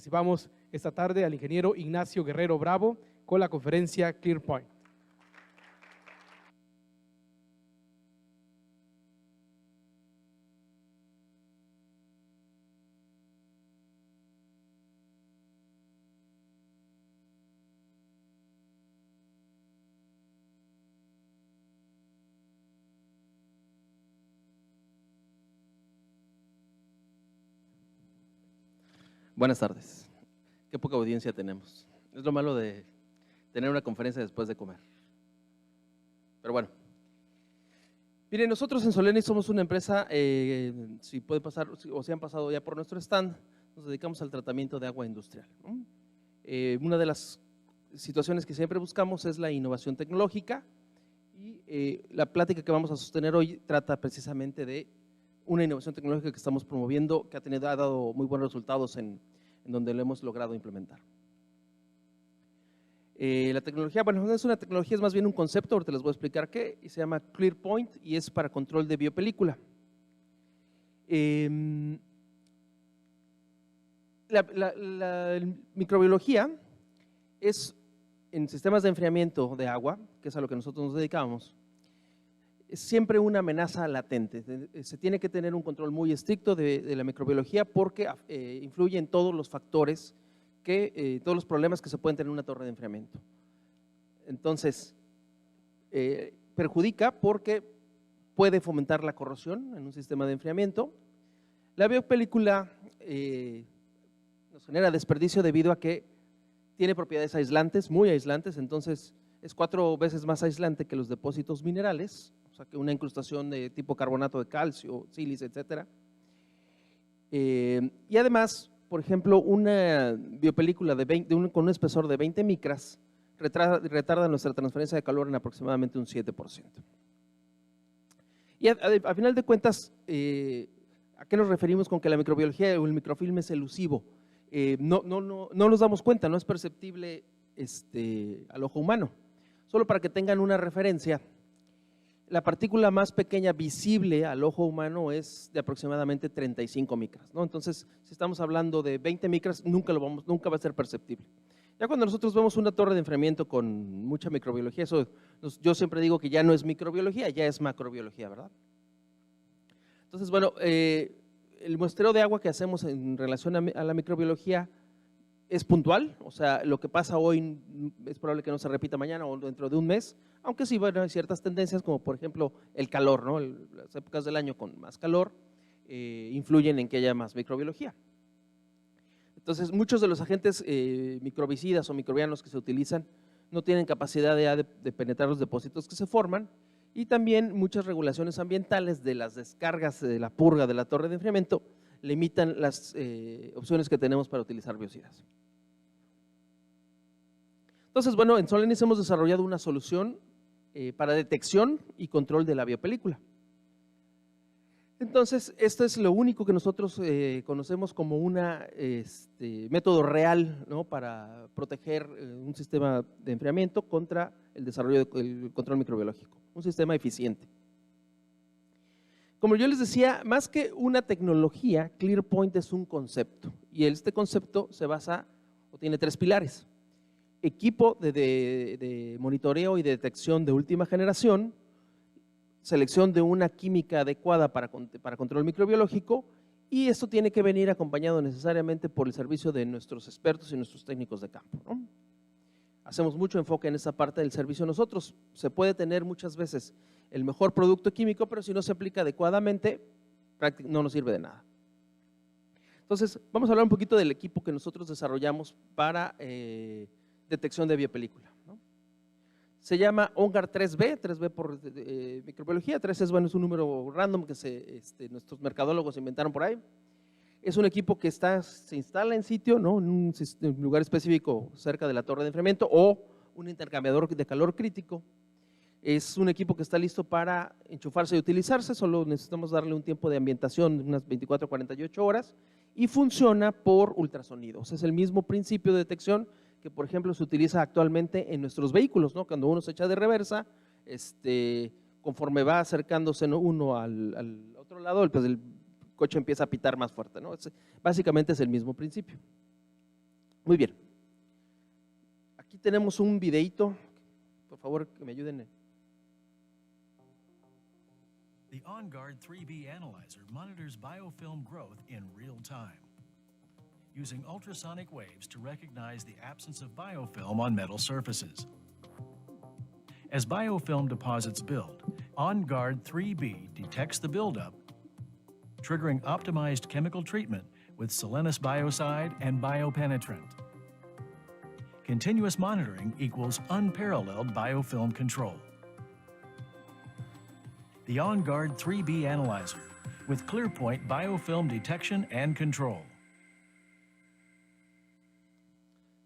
recibamos esta tarde al ingeniero Ignacio Guerrero Bravo con la conferencia ClearPoint. Buenas tardes. Qué poca audiencia tenemos. Es lo malo de tener una conferencia después de comer. Pero bueno. Miren, nosotros en Solenis somos una empresa, si puede pasar o si han pasado ya por nuestro stand, nos dedicamos al tratamiento de agua industrial, ¿no? Una de las situaciones que siempre buscamos es la innovación tecnológica y la plática que vamos a sostener hoy trata precisamente de una innovación tecnológica que estamos promoviendo, que ha dado muy buenos resultados en donde lo hemos logrado implementar. La tecnología, bueno, no es una tecnología, es más bien un concepto, ahorita les voy a explicar qué, y se llama ClearPoint y es para control de biopelícula. La microbiología es en sistemas de enfriamiento de agua, que es a lo que nosotros nos dedicamos, es siempre una amenaza latente. Se tiene que tener un control muy estricto de la microbiología porque influye en todos los factores, todos los problemas que se pueden tener en una torre de enfriamiento. Entonces, perjudica porque puede fomentar la corrosión en un sistema de enfriamiento. La biopelícula nos genera desperdicio debido a que tiene propiedades aislantes, muy aislantes, entonces es 4 veces más aislante que los depósitos minerales, o sea que una incrustación de tipo carbonato de calcio, sílice, etcétera. Y además, por ejemplo, una biopelícula con un espesor de 20 micras retarda nuestra transferencia de calor en aproximadamente un 7%. Y a final de cuentas, ¿a qué nos referimos con que la microbiología o el microfilm es elusivo? No nos damos cuenta, no es perceptible al ojo humano. Solo para que tengan una referencia, la partícula más pequeña visible al ojo humano es de aproximadamente 35 micras, ¿no? Entonces, si estamos hablando de 20 micras, nunca va a ser perceptible. Ya cuando nosotros vemos una torre de enfriamiento con mucha microbiología, yo siempre digo que ya no es microbiología, ya es macrobiología, ¿verdad? Entonces, bueno, el muestreo de agua que hacemos en relación a la microbiología es puntual, o sea, lo que pasa hoy es probable que no se repita mañana o dentro de un mes, aunque sí, bueno, hay ciertas tendencias como por ejemplo el calor, ¿no? Las épocas del año con más calor influyen en que haya más microbiología. Entonces, muchos de los agentes microbicidas o microbianos que se utilizan no tienen capacidad de penetrar los depósitos que se forman y también muchas regulaciones ambientales de las descargas de la purga de la torre de enfriamiento limitan las opciones que tenemos para utilizar biocidas. Entonces, bueno, en Solenis hemos desarrollado una solución para detección y control de la biopelícula. Entonces, esto es lo único que nosotros conocemos como un método real, ¿no?, para proteger un sistema de enfriamiento contra el desarrollo del control microbiológico, un sistema eficiente. Como yo les decía, más que una tecnología, ClearPoint es un concepto y este concepto se basa o tiene 3 pilares: equipo de monitoreo y de detección de última generación, selección de una química adecuada para control microbiológico, y esto tiene que venir acompañado necesariamente por el servicio de nuestros expertos y nuestros técnicos de campo, ¿no? Hacemos mucho enfoque en esa parte del servicio nosotros. Se puede tener muchas veces el mejor producto químico, pero si no se aplica adecuadamente, no nos sirve de nada. Entonces, vamos a hablar un poquito del equipo que nosotros desarrollamos para detección de biopelícula, ¿no? Se llama OnGuard 3B, 3B por microbiología, 3 es, bueno, es un número random que nuestros mercadólogos inventaron por ahí. Es un equipo que se instala en sitio, ¿no?, en un lugar específico cerca de la torre de enfriamiento o un intercambiador de calor crítico. Es un equipo que está listo para enchufarse y utilizarse, solo necesitamos darle un tiempo de ambientación de unas 24 a 48 horas y funciona por ultrasonidos. Es el mismo principio de detección que, por ejemplo, se utiliza actualmente en nuestros vehículos, ¿no? Cuando uno se echa de reversa, conforme va acercándose, ¿no?, uno al otro lado, pues el coche empieza a pitar más fuerte, ¿no? Básicamente es el mismo principio. Muy bien. Aquí tenemos un videíto. Por favor, que me ayuden. The OnGuard 3B Analyzer monitors biofilm growth in real time, using ultrasonic waves to recognize the absence of biofilm on metal surfaces. As biofilm deposits build, OnGuard 3B detects the buildup, triggering optimized chemical treatment with Solenis biocide and biopenetrant. Continuous monitoring equals unparalleled biofilm control. The OnGuard 3B Analyzer with ClearPoint biofilm detection and control.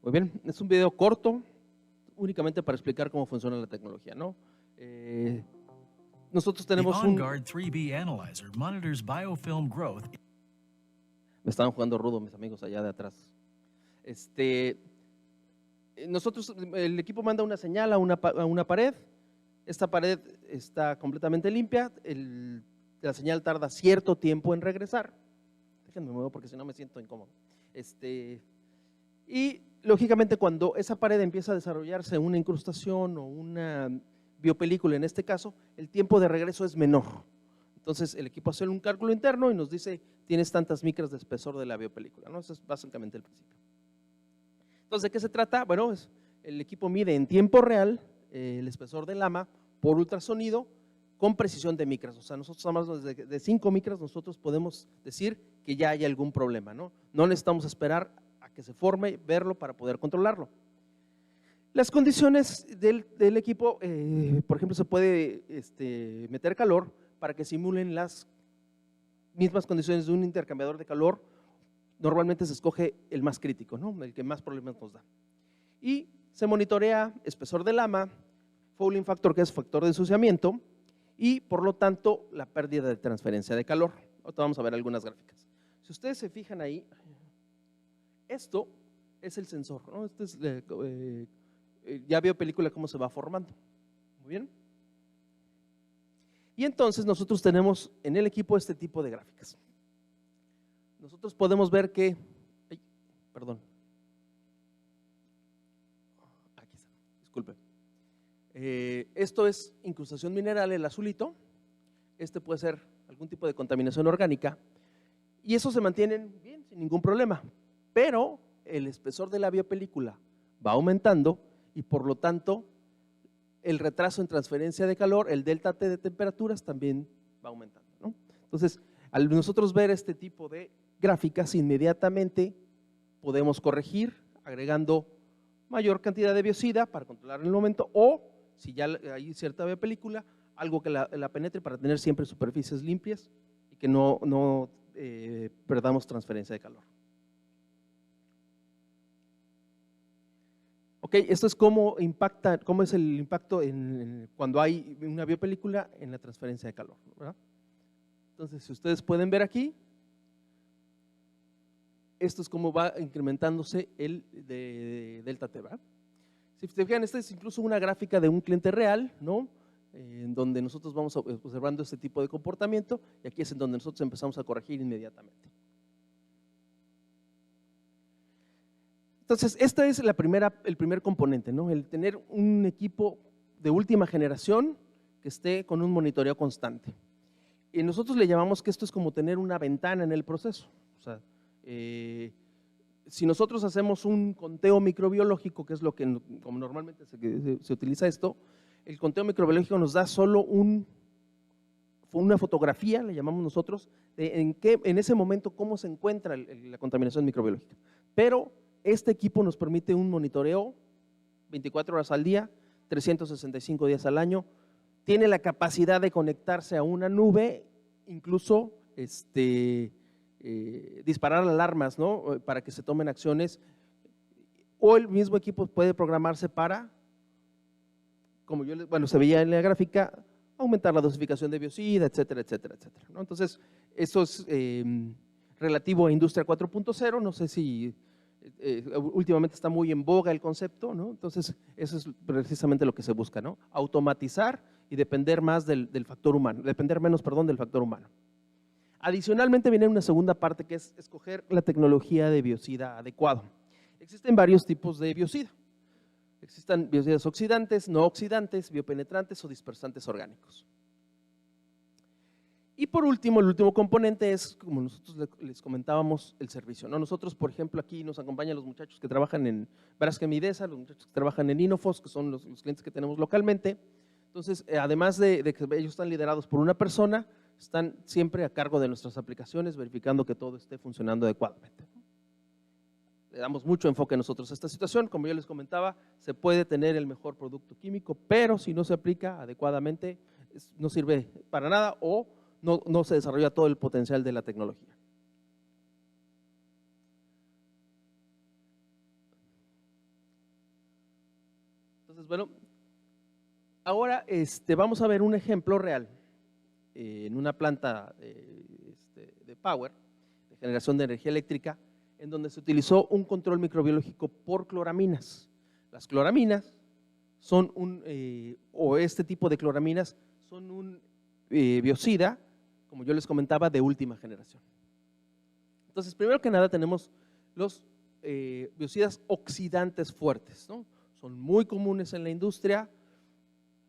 Muy bien, es un video corto, únicamente para explicar cómo funciona la tecnología, ¿no? Nosotros The tenemos OnGuard 3B Analyzer monitors biofilm growth. Me estaban jugando rudo mis amigos allá de atrás. Nosotros, el equipo manda una señal a una pared. Esta pared está completamente limpia. La señal tarda cierto tiempo en regresar. Déjenme mover porque si no me siento incómodo. Y lógicamente cuando esa pared empieza a desarrollarse una incrustación o una biopelícula en este caso, el tiempo de regreso es menor. Entonces el equipo hace un cálculo interno y nos dice tienes tantas micras de espesor de la biopelícula, ¿no? Eso es básicamente el principio. Entonces, ¿de qué se trata? Bueno, el equipo mide en tiempo real el espesor del lama por ultrasonido con precisión de micras. O sea, nosotros hablamos de 5 micras, nosotros podemos decir que ya hay algún problema, ¿no? No necesitamos esperar a que se forme, verlo para poder controlarlo. Las condiciones del equipo, por ejemplo, se puede meter calor para que simulen las mismas condiciones de un intercambiador de calor. Normalmente se escoge el más crítico, ¿no? El que más problemas nos da. Y se monitorea espesor de lama, fouling factor, que es factor de ensuciamiento, y por lo tanto la pérdida de transferencia de calor. Ahorita vamos a ver algunas gráficas. Si ustedes se fijan ahí, esto es el sensor, ¿no? Este es, ya vio película cómo se va formando. Muy bien. Y entonces nosotros tenemos en el equipo este tipo de gráficas. Nosotros podemos ver que, perdón, aquí está, disculpe. Esto es incrustación mineral, el azulito. Este puede ser algún tipo de contaminación orgánica y eso se mantienen bien, sin ningún problema. Pero el espesor de la biopelícula va aumentando y por lo tanto el retraso en transferencia de calor, el delta T de temperaturas también va aumentando, ¿no? Entonces, al nosotros ver este tipo de gráficas, inmediatamente podemos corregir agregando mayor cantidad de biocida para controlar el momento o si ya hay cierta biopelícula, algo que la penetre para tener siempre superficies limpias y que no perdamos transferencia de calor. Ok, esto es cómo es el impacto cuando hay una biopelícula en la transferencia de calor, ¿verdad? Entonces, si ustedes pueden ver aquí, esto es cómo va incrementándose el de delta T, ¿verdad? Si se fijan, esta es incluso una gráfica de un cliente real, ¿no? En donde nosotros vamos observando este tipo de comportamiento y aquí es en donde nosotros empezamos a corregir inmediatamente. Entonces, este es el primer componente, ¿no? El tener un equipo de última generación que esté con un monitoreo constante. Y nosotros le llamamos que esto es como tener una ventana en el proceso. O sea, si nosotros hacemos un conteo microbiológico, que es lo que como normalmente se utiliza esto, el conteo microbiológico nos da solo una fotografía, le llamamos nosotros, en ese momento cómo se encuentra la contaminación microbiológica. Pero este equipo nos permite un monitoreo 24 horas al día, 365 días al año, tiene la capacidad de conectarse a una nube, incluso disparar alarmas, ¿no? Para que se tomen acciones, o el mismo equipo puede programarse para, como se veía en la gráfica, aumentar la dosificación de biocida, etcétera, etcétera, etcétera, ¿no? Entonces, eso es relativo a Industria 4.0, no sé si últimamente está muy en boga el concepto, ¿no? Entonces, eso es precisamente lo que se busca, ¿no? Automatizar y depender más del factor humano, depender menos, perdón, del factor humano. Adicionalmente viene una segunda parte que es escoger la tecnología de biocida adecuado. Existen varios tipos de biocida. Existen biocidas oxidantes, no oxidantes, biopenetrantes o dispersantes orgánicos. Y por último, el último componente es, como nosotros les comentábamos, el servicio, ¿no? Nosotros, por ejemplo, aquí nos acompañan los muchachos que trabajan en Braskem Idesa, los muchachos que trabajan en Inofos, que son los clientes que tenemos localmente. Entonces, además de que ellos están liderados por una persona, están siempre a cargo de nuestras aplicaciones, verificando que todo esté funcionando adecuadamente. Le damos mucho enfoque nosotros a esta situación. Como yo les comentaba, se puede tener el mejor producto químico, pero si no se aplica adecuadamente, no sirve para nada o no se desarrolla todo el potencial de la tecnología. Entonces, bueno, ahora vamos a ver un ejemplo real en una planta de power, de generación de energía eléctrica, en donde se utilizó un control microbiológico por cloraminas. Las cloraminas son o este tipo de cloraminas son un biocida, como yo les comentaba, de última generación. Entonces, primero que nada tenemos los biocidas oxidantes fuertes, ¿no? Son muy comunes en la industria,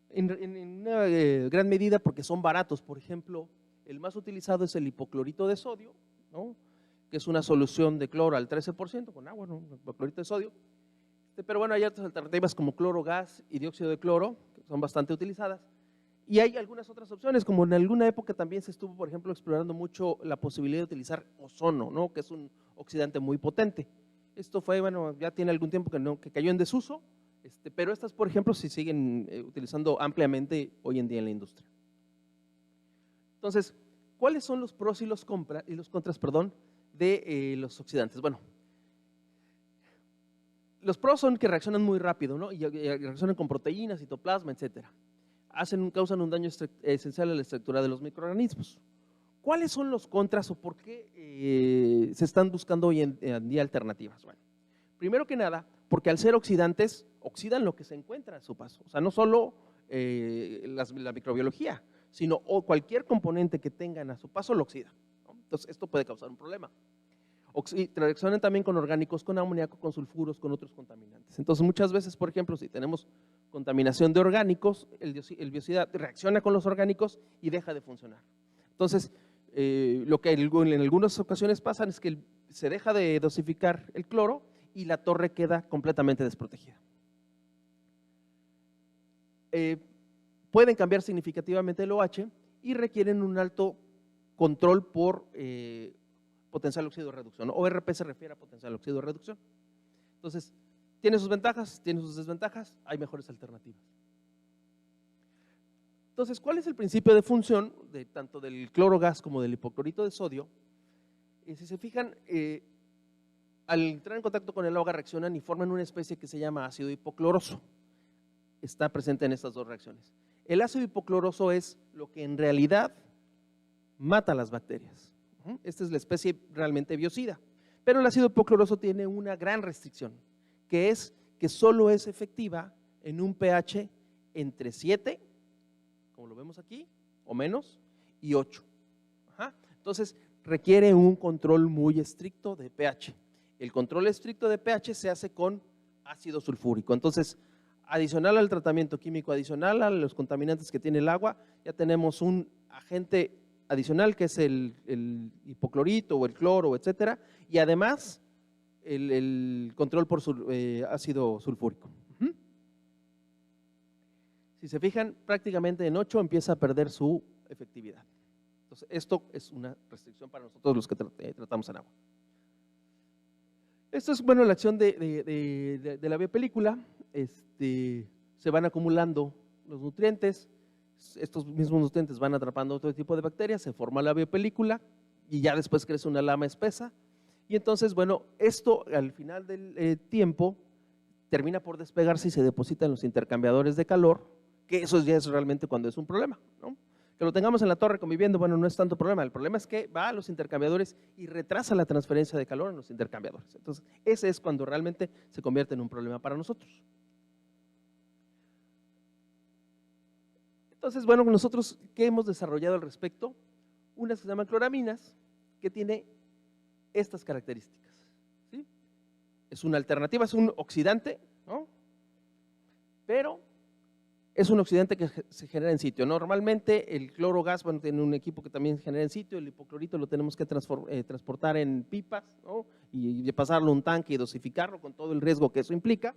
en una gran medida porque son baratos. Por ejemplo, el más utilizado es el hipoclorito de sodio, ¿no? Que es una solución de cloro al 13% con agua, ¿no? Hipoclorito de sodio. Pero bueno, hay otras alternativas como cloro gas y dióxido de cloro, que son bastante utilizadas. Y hay algunas otras opciones, como en alguna época también se estuvo, por ejemplo, explorando mucho la posibilidad de utilizar ozono, ¿no? Que es un oxidante muy potente. Esto fue, bueno, ya tiene algún tiempo que cayó en desuso, pero estas, por ejemplo, se siguen utilizando ampliamente hoy en día en la industria. Entonces, ¿cuáles son los pros y los contras, de los oxidantes? Bueno, los pros son que reaccionan muy rápido, ¿no? Y reaccionan con proteínas, citoplasma, etcétera. Causan un daño esencial a la estructura de los microorganismos. ¿Cuáles son los contras o por qué se están buscando hoy en día alternativas? Bueno, primero que nada, porque al ser oxidantes, oxidan lo que se encuentra a su paso. O sea, no solo la microbiología, sino cualquier componente que tengan a su paso lo oxida, ¿no? Entonces, esto puede causar un problema. Reaccionan también con orgánicos, con amoníaco, con sulfuros, con otros contaminantes. Entonces, muchas veces, por ejemplo, si tenemos contaminación de orgánicos, el biocida reacciona con los orgánicos y deja de funcionar. Entonces, lo que en algunas ocasiones pasa es que se deja de dosificar el cloro y la torre queda completamente desprotegida. Pueden cambiar significativamente el OH y requieren un alto control por potencial óxido de reducción, ¿no? ORP se refiere a potencial óxido de reducción. Entonces, tiene sus ventajas, tiene sus desventajas, hay mejores alternativas. Entonces, ¿cuál es el principio de función tanto del cloro gas como del hipoclorito de sodio? Si se fijan, al entrar en contacto con el agua reaccionan y forman una especie que se llama ácido hipocloroso. Está presente en estas dos reacciones. El ácido hipocloroso es lo que en realidad mata a las bacterias. Esta es la especie realmente biocida. Pero el ácido hipocloroso tiene una gran restricción, que es que solo es efectiva en un pH entre 7, como lo vemos aquí, o menos, y 8. Entonces, requiere un control muy estricto de pH. El control estricto de pH se hace con ácido sulfúrico. Entonces, adicional al tratamiento químico, adicional a los contaminantes que tiene el agua, ya tenemos un agente adicional que es el hipoclorito o el cloro, etcétera, y además el control por ácido sulfúrico. Si se fijan, prácticamente en 8 empieza a perder su efectividad. Entonces, esto es una restricción para nosotros los que tratamos en agua. Esto es, bueno, la acción de la biopelícula. Se van acumulando los nutrientes, estos mismos nutrientes van atrapando otro tipo de bacterias, se forma la biopelícula y ya después crece una lama espesa. Y entonces, bueno, esto al final del tiempo termina por despegarse y se deposita en los intercambiadores de calor, que eso ya es realmente cuando es un problema, ¿no? Que lo tengamos en la torre conviviendo, bueno, no es tanto problema. El problema es que va a los intercambiadores y retrasa la transferencia de calor en los intercambiadores. Entonces, ese es cuando realmente se convierte en un problema para nosotros. Entonces, bueno, nosotros, ¿qué hemos desarrollado al respecto? Unas que se llaman cloraminas, que tiene estas características, ¿sí? es una alternativa, es un oxidante, ¿no? Pero es un oxidante que se genera en sitio. Normalmente el cloro gas, bueno, tiene un equipo que también se genera en sitio, el hipoclorito lo tenemos que transportar en pipas, ¿no? Y pasarlo a un tanque y dosificarlo con todo el riesgo que eso implica,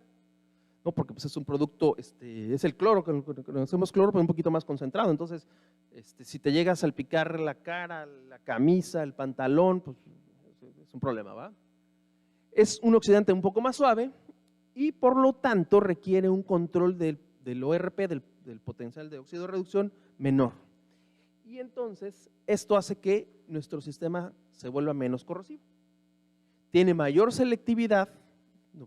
¿no? Porque pues, es un producto, es el cloro, conocemos cloro, pero un poquito más concentrado. Entonces, si te llega a salpicar la cara, la camisa, el pantalón, pues es un problema, ¿va? Es un oxidante un poco más suave y por lo tanto requiere un control del ORP, del potencial de óxido de reducción menor. Y entonces esto hace que nuestro sistema se vuelva menos corrosivo. Tiene mayor selectividad,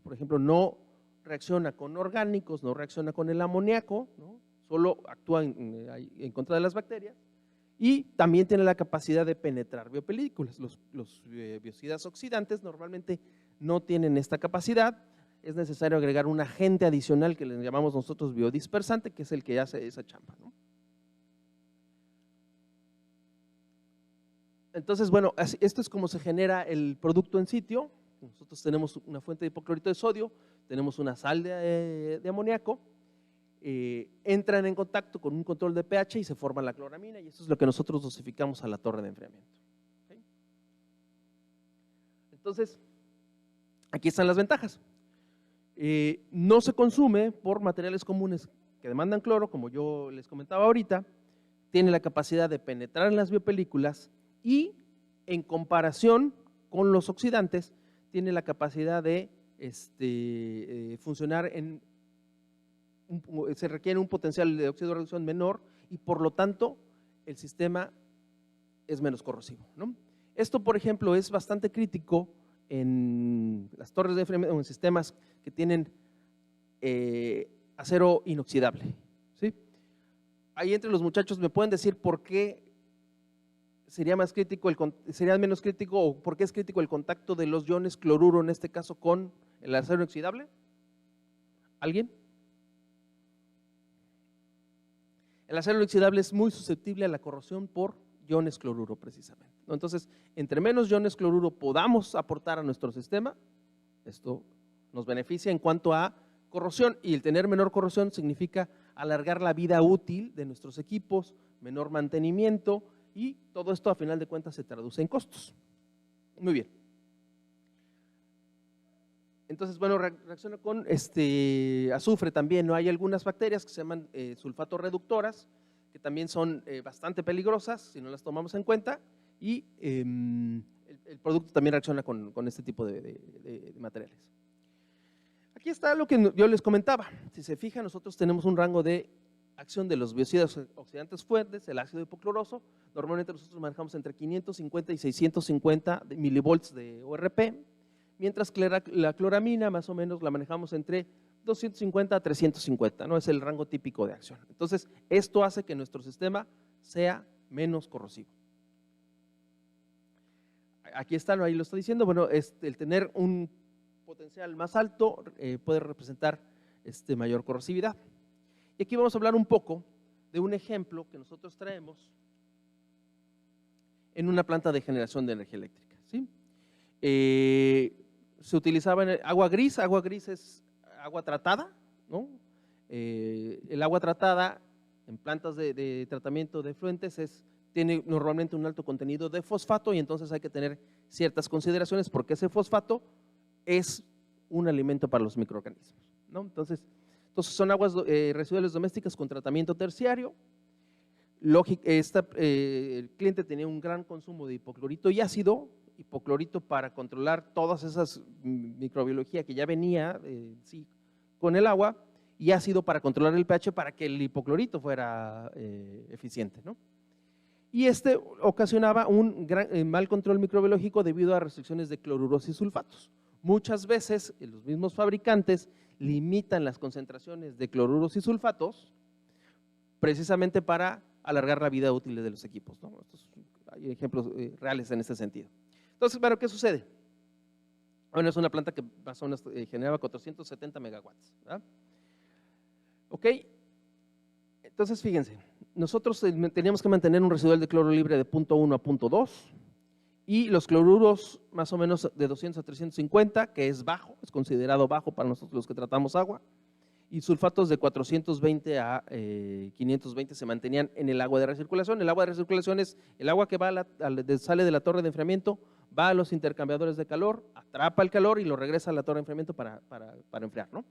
por ejemplo, no reacciona con orgánicos, no reacciona con el amoníaco, ¿no? Solo actúa en contra de las bacterias, y también tiene la capacidad de penetrar biopelículas. Los biocidas oxidantes normalmente no tienen esta capacidad. Es necesario agregar un agente adicional que le llamamos nosotros biodispersante, que es el que hace esa chamba, ¿no? Entonces, bueno, esto es como se genera el producto en sitio. Nosotros tenemos una fuente de hipoclorito de sodio, tenemos una sal de amoníaco, entran en contacto con un control de pH y se forma la cloramina, y eso es lo que nosotros dosificamos a la torre de enfriamiento. ¿Okay? Entonces, aquí están las ventajas. No se consume por materiales comunes que demandan cloro, como yo les comentaba ahorita, tiene la capacidad de penetrar en las biopelículas y en comparación con los oxidantes, tiene la capacidad de funcionar se requiere un potencial de óxido de reducción menor y por lo tanto el sistema es menos corrosivo, ¿no? Esto, por ejemplo, es bastante crítico en las torres de enfriamiento o en sistemas que tienen acero inoxidable, ¿sí? Ahí entre los muchachos me pueden decir por qué sería menos crítico o por qué es crítico el contacto de los iones cloruro, en este caso, con el acero inoxidable. ¿Alguien? El acero inoxidable es muy susceptible a la corrosión por iones cloruro, precisamente, ¿no? Entonces, entre menos iones cloruro podamos aportar a nuestro sistema, esto nos beneficia en cuanto a corrosión, y el tener menor corrosión significa alargar la vida útil de nuestros equipos, menor mantenimiento, y todo esto a final de cuentas se traduce en costos. Muy bien. Entonces, bueno, reacciona con azufre también, ¿no? Hay algunas bacterias que se llaman sulfato reductoras, que también son bastante peligrosas si no las tomamos en cuenta, y el producto también reacciona con este tipo de materiales. Aquí está lo que yo les comentaba. Si se fijan, nosotros tenemos un rango de acción de los biocidas oxidantes fuertes, el ácido hipocloroso. Normalmente nosotros manejamos entre 550 y 650 milivolts de ORP, mientras que la cloramina más o menos la manejamos entre 250 a 350, ¿no? Es el rango típico de acción. Entonces, esto hace que nuestro sistema sea menos corrosivo. Aquí está, ahí lo está diciendo, bueno, el tener un potencial más alto puede representar mayor corrosividad. Y aquí vamos a hablar un poco de un ejemplo que nosotros traemos en una planta de generación de energía eléctrica, ¿sí? Se utilizaba agua gris es agua tratada, ¿no? El agua tratada en plantas de tratamiento de efluentes tiene normalmente un alto contenido de fosfato, y entonces hay que tener ciertas consideraciones porque ese fosfato es un alimento para los microorganismos, ¿no? Entonces son aguas residuales domésticas con tratamiento terciario. El cliente tenía un gran consumo de hipoclorito y ácido, hipoclorito para controlar todas esas microbiología que ya venía sí, con el agua, y ácido para controlar el pH para que el hipoclorito fuera eficiente, ¿no? Y ocasionaba un mal control microbiológico debido a restricciones de cloruros y sulfatos. Muchas veces los mismos fabricantes limitan las concentraciones de cloruros y sulfatos precisamente para alargar la vida útil de los equipos, ¿no? Hay ejemplos reales en este sentido. Entonces, bueno, ¿qué sucede? Bueno, es una planta que más o menos generaba 470 megawatts, ¿verdad? Ok, entonces fíjense, nosotros teníamos que mantener un residual de cloro libre de 0.1 a 0.2 Y los cloruros más o menos de 200 a 350, que es bajo, es considerado bajo para nosotros los que tratamos agua. Y sulfatos de 420 a 520 se mantenían en el agua de recirculación. El agua de recirculación es el agua que va sale de la torre de enfriamiento, va a los intercambiadores de calor, atrapa el calor y lo regresa a la torre de enfriamiento para enfriar, ¿no?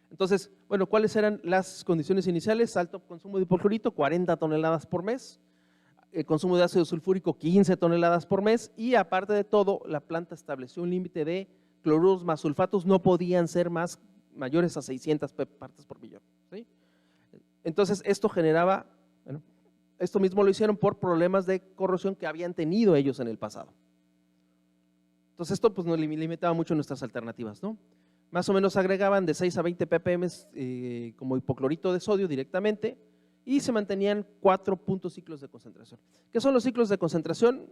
Entonces, bueno, ¿cuáles eran las condiciones iniciales? Alto consumo de hipoclorito, 40 toneladas por mes. El consumo de ácido sulfúrico, 15 toneladas por mes. Y aparte de todo, la planta estableció un límite de cloruros más sulfatos no podían ser mayores a 600 partes por millón, ¿sí? Entonces, esto generaba, bueno, esto mismo lo hicieron por problemas de corrosión que habían tenido ellos en el pasado. Entonces, esto pues nos limitaba mucho nuestras alternativas, ¿no? Más o menos agregaban de 6 a 20 ppm como hipoclorito de sodio directamente y se mantenían 4 ciclos de concentración. ¿Qué son los ciclos de concentración?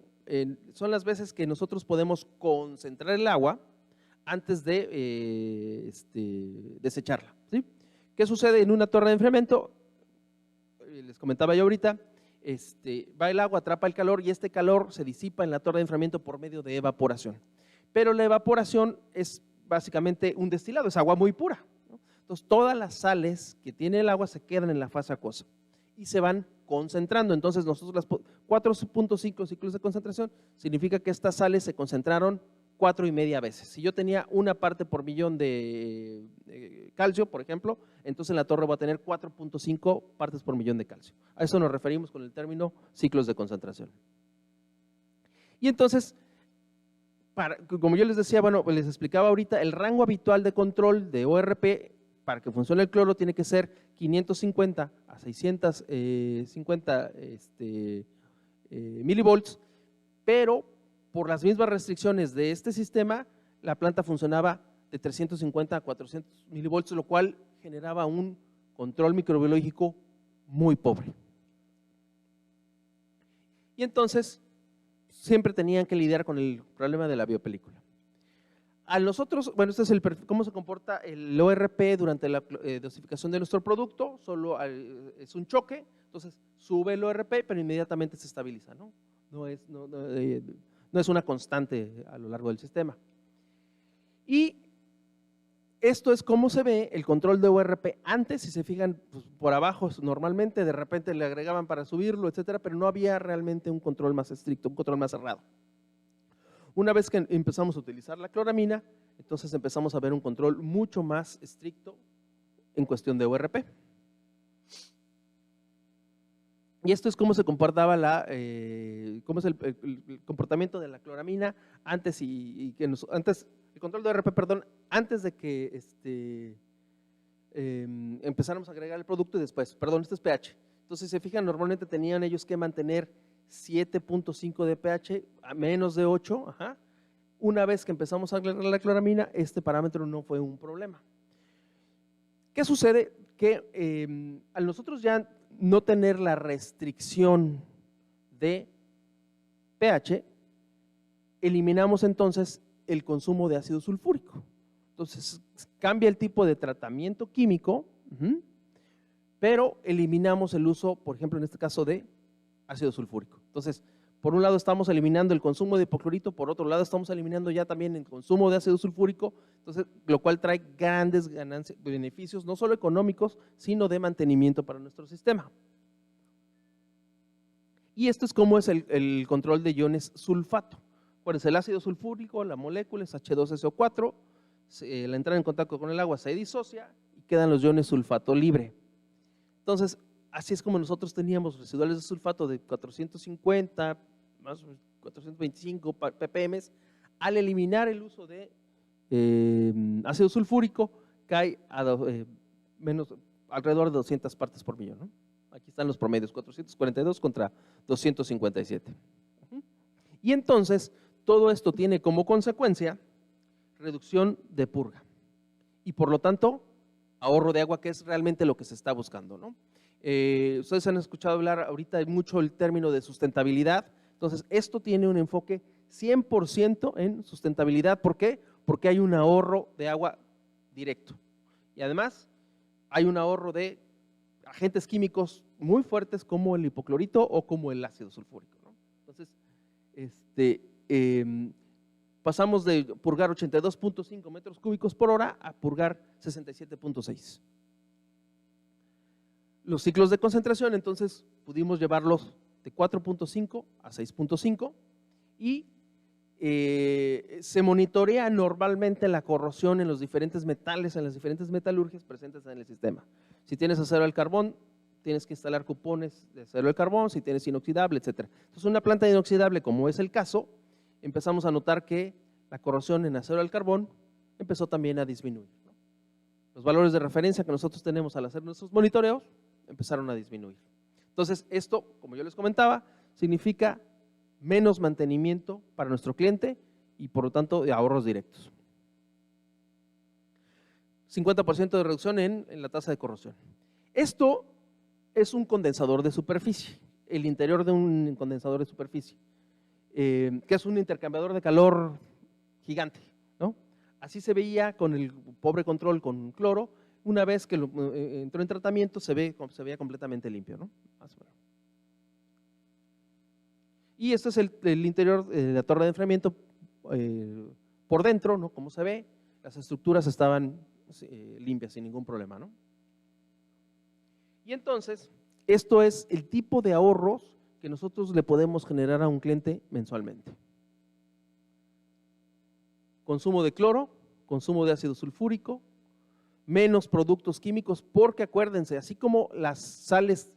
Son las veces que nosotros podemos concentrar el agua antes de desecharla, ¿sí? ¿Qué sucede en una torre de enfriamiento? Les comentaba yo ahorita, va el agua, atrapa el calor y este calor se disipa en la torre de enfriamiento por medio de evaporación. Pero la evaporación es básicamente un destilado, es agua muy pura, ¿no? Entonces, todas las sales que tiene el agua se quedan en la fase acuosa y se van concentrando. Entonces, nosotros las 4.5 ciclos de concentración significa que estas sales se concentraron 4,5 veces. Si yo tenía una parte por millón de calcio, por ejemplo, entonces en la torre va a tener 4.5 partes por millón de calcio. A eso nos referimos con el término ciclos de concentración. Y entonces, como yo les decía, bueno, les explicaba ahorita, el rango habitual de control de ORP para que funcione el cloro tiene que ser 550 a 650 milivolts, pero por las mismas restricciones de este sistema, la planta funcionaba de 350 a 400 milivolts, lo cual generaba un control microbiológico muy pobre. Y entonces, siempre tenían que lidiar con el problema de la biopelícula. A nosotros, bueno, este es cómo se comporta el ORP durante la dosificación de nuestro producto, solo es un choque, entonces sube el ORP, pero inmediatamente se estabiliza, ¿no? No es una constante a lo largo del sistema. Y esto es cómo se ve el control de ORP antes, si se fijan, pues, por abajo normalmente, de repente le agregaban para subirlo, etcétera, pero no había realmente un control más estricto, un control más cerrado. Una vez que empezamos a utilizar la cloramina, entonces empezamos a ver un control mucho más estricto en cuestión de ORP. Y esto es cómo se comportaba cómo es el comportamiento de la cloramina antes el control de ORP, perdón, antes de que empezáramos a agregar el producto y después, perdón, este es pH. Entonces, si se fijan, normalmente tenían ellos que mantener 7.5 de pH a menos de 8, ajá. Una vez que empezamos a agregar la cloramina, este parámetro no fue un problema. ¿Qué sucede? Que al nosotros ya no tener la restricción de pH, eliminamos entonces el consumo de ácido sulfúrico. Entonces, cambia el tipo de tratamiento químico, pero eliminamos el uso, por ejemplo, en este caso de ácido sulfúrico. Entonces, por un lado estamos eliminando el consumo de hipoclorito, por otro lado estamos eliminando ya también el consumo de ácido sulfúrico, entonces, lo cual trae grandes beneficios, no solo económicos, sino de mantenimiento para nuestro sistema. Y esto es cómo es el control de iones sulfato. Acuérdense, el ácido sulfúrico, la molécula es H2SO4, al entrar en contacto con el agua se disocia y quedan los iones sulfato libre. Entonces, así es como nosotros teníamos residuales de sulfato de 450, más 425 ppm. Al eliminar el uso de ácido sulfúrico, cae a alrededor de 200 partes por millón, ¿no? Aquí están los promedios, 442 contra 257. Y entonces, todo esto tiene como consecuencia reducción de purga y por lo tanto ahorro de agua, que es realmente lo que se está buscando, ¿no? Ustedes han escuchado hablar ahorita mucho el término de sustentabilidad, entonces esto tiene un enfoque 100% en sustentabilidad. ¿Por qué? Porque hay un ahorro de agua directo y además hay un ahorro de agentes químicos muy fuertes como el hipoclorito o como el ácido sulfúrico, ¿no? pasamos de purgar 82.5 metros cúbicos por hora a purgar 67.6. Los ciclos de concentración, entonces, pudimos llevarlos de 4.5 a 6.5 y se monitorea normalmente la corrosión en los diferentes metales, en las diferentes metalurgias presentes en el sistema. Si tienes acero al carbón, tienes que instalar cupones de acero al carbón, si tienes inoxidable, etcétera. Entonces, una planta inoxidable, como es el caso, empezamos a notar que la corrosión en acero al carbón empezó también a disminuir, ¿no? Los valores de referencia que nosotros tenemos al hacer nuestros monitoreos empezaron a disminuir. Entonces, esto, como yo les comentaba, significa menos mantenimiento para nuestro cliente y por lo tanto de ahorros directos. 50% de reducción en la tasa de corrosión. Esto es un condensador de superficie, el interior de un condensador de superficie, que es un intercambiador de calor gigante, ¿no? Así se veía con el pobre control con cloro. Una vez que entró en tratamiento se veía completamente limpio, ¿no? Y este es el interior de la torre de enfriamiento por dentro, ¿no? Como se ve, las estructuras estaban limpias sin ningún problema, ¿no? Y entonces, esto es el tipo de ahorros que nosotros le podemos generar a un cliente mensualmente. Consumo de cloro, consumo de ácido sulfúrico, menos productos químicos, porque acuérdense, así como las sales,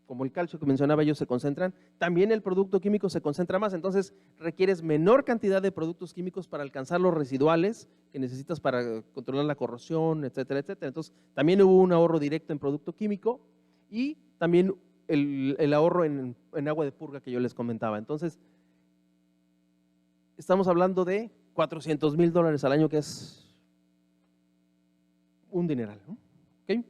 como el calcio que mencionaba yo, se concentran, también el producto químico se concentra más, entonces requieres menor cantidad de productos químicos para alcanzar los residuales que necesitas para controlar la corrosión, etcétera, etcétera. Entonces, también hubo un ahorro directo en producto químico y también el ahorro en agua de purga que yo les comentaba. Entonces, estamos hablando de $400,000 al año, que es un dineral, ¿no? ¿Okay?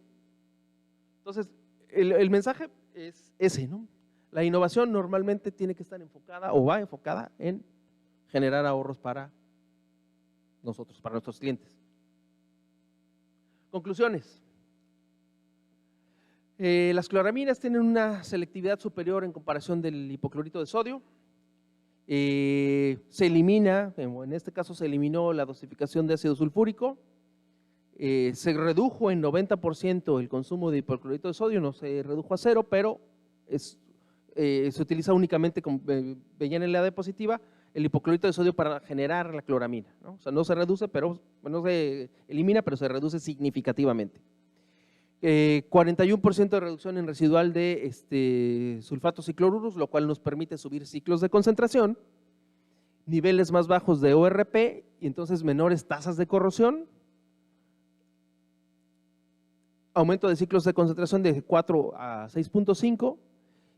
Entonces, el mensaje es ese, ¿no? La innovación normalmente tiene que estar enfocada o va enfocada en generar ahorros para nosotros, para nuestros clientes. Conclusiones. Las cloraminas tienen una selectividad superior en comparación del hipoclorito de sodio. Se elimina, en este caso se eliminó la dosificación de ácido sulfúrico. Se redujo en 90% el consumo de hipoclorito de sodio, no se redujo a cero, pero se utiliza únicamente, como veían en la diapositiva, el hipoclorito de sodio para generar la cloramina, ¿no? O sea, no se reduce, pero no se elimina, pero se reduce significativamente. 41% de reducción en residual de sulfatos y cloruros, lo cual nos permite subir ciclos de concentración, niveles más bajos de ORP y entonces menores tasas de corrosión, aumento de ciclos de concentración de 4 a 6.5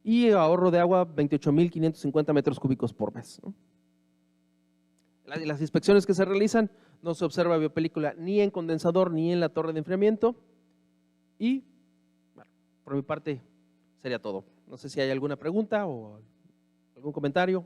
y ahorro de agua 28,550 metros cúbicos por mes, ¿no? Las inspecciones que se realizan, no se observa biopelícula ni en condensador ni en la torre de enfriamiento. Y, bueno, por mi parte sería todo. No sé si hay alguna pregunta o algún comentario.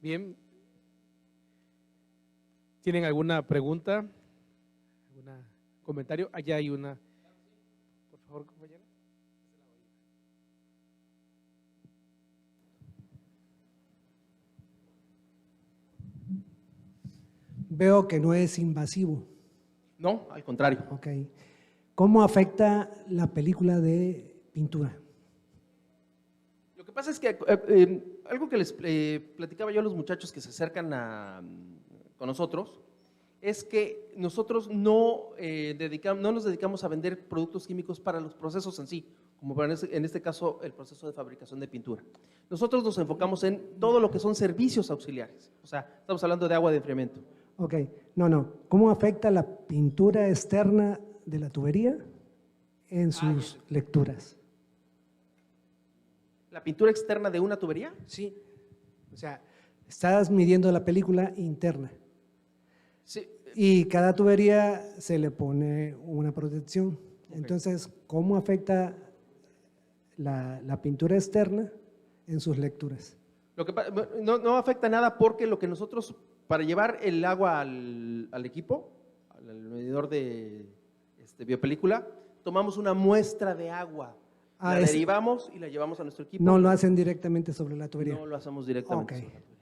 Bien. ¿Tienen alguna pregunta? ¿Algún comentario? Allá hay una. Por favor, compañero. Veo que no es invasivo. No, al contrario. Ok. ¿Cómo afecta la película de pintura? Lo que pasa es que algo que les platicaba yo a los muchachos que se acercan con nosotros es que nosotros no nos dedicamos a vender productos químicos para los procesos en sí, como en este caso el proceso de fabricación de pintura. Nosotros nos enfocamos en todo lo que son servicios auxiliares, o sea, estamos hablando de agua de enfriamiento. Ok, no. ¿Cómo afecta la pintura externa de la tubería en sus lecturas? ¿La pintura externa de una tubería? Sí, o sea, estás midiendo la película interna. Sí, Y cada tubería se le pone una protección. Entonces, ¿cómo afecta la pintura externa en sus lecturas? No afecta nada porque lo que nosotros, para llevar el agua al equipo, al medidor de biopelícula, tomamos una muestra de agua, la derivamos y la llevamos a nuestro equipo. No lo hacen directamente sobre la tubería. No lo hacemos directamente Ok. sobre la tubería.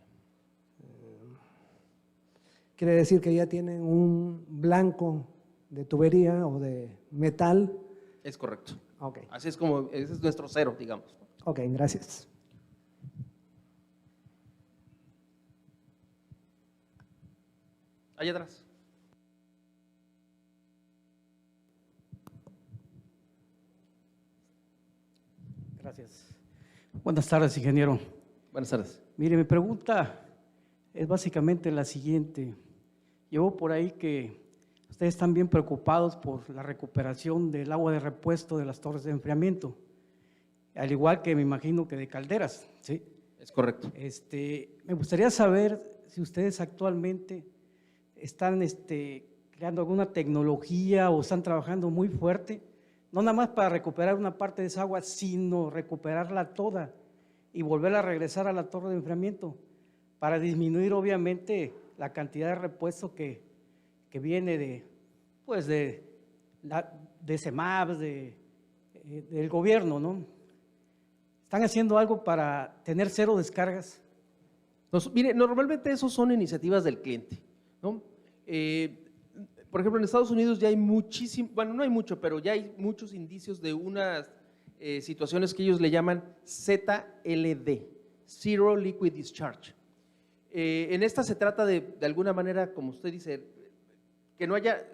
Quiere decir que ya tienen un blanco de tubería o de metal. Es correcto. Ok, Así es como, ese es nuestro cero, digamos. ok, gracias. Allá atrás. Gracias. Buenas tardes, ingeniero. Buenas tardes. Mire, mi pregunta es básicamente la siguiente. Llevo por ahí que ustedes están bien preocupados por la recuperación del agua de repuesto de las torres de enfriamiento, al igual que me imagino que de calderas, ¿sí? Es correcto. Me gustaría saber si ustedes actualmente están creando alguna tecnología o están trabajando muy fuerte, no nada más para recuperar una parte de esa agua, sino recuperarla toda y volverla a regresar a la torre de enfriamiento para disminuir obviamente la cantidad de repuesto que viene de CEMAPS, del gobierno, ¿no? ¿Están haciendo algo para tener cero descargas? Mire, normalmente esos son iniciativas del cliente, ¿no? Por ejemplo, en Estados Unidos ya hay muchísimo, bueno, no hay mucho, pero ya hay muchos indicios de unas situaciones que ellos le llaman ZLD, Zero Liquid Discharge. En esta se trata de alguna manera, como usted dice, que no haya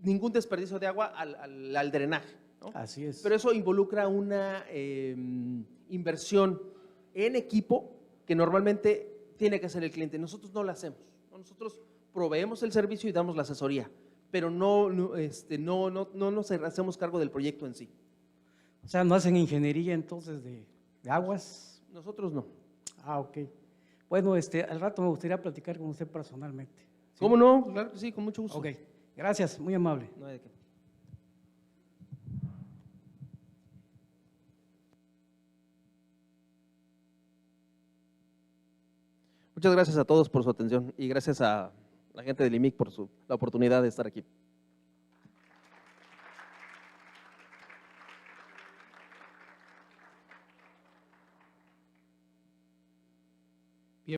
ningún desperdicio de agua al drenaje, ¿no? Así es. Pero eso involucra una inversión en equipo que normalmente tiene que hacer el cliente. Nosotros no la hacemos, ¿no? Nosotros proveemos el servicio y damos la asesoría, pero no nos hacemos cargo del proyecto en sí. O sea, ¿no hacen ingeniería entonces de aguas? Nosotros no. Ah, ok. Bueno, al rato me gustaría platicar con usted personalmente. ¿Sí? ¿Cómo no? Claro que sí, con mucho gusto. Ok, gracias, muy amable. No hay de qué. Muchas gracias a todos por su atención y gracias a la gente del IMIC por la oportunidad de estar aquí.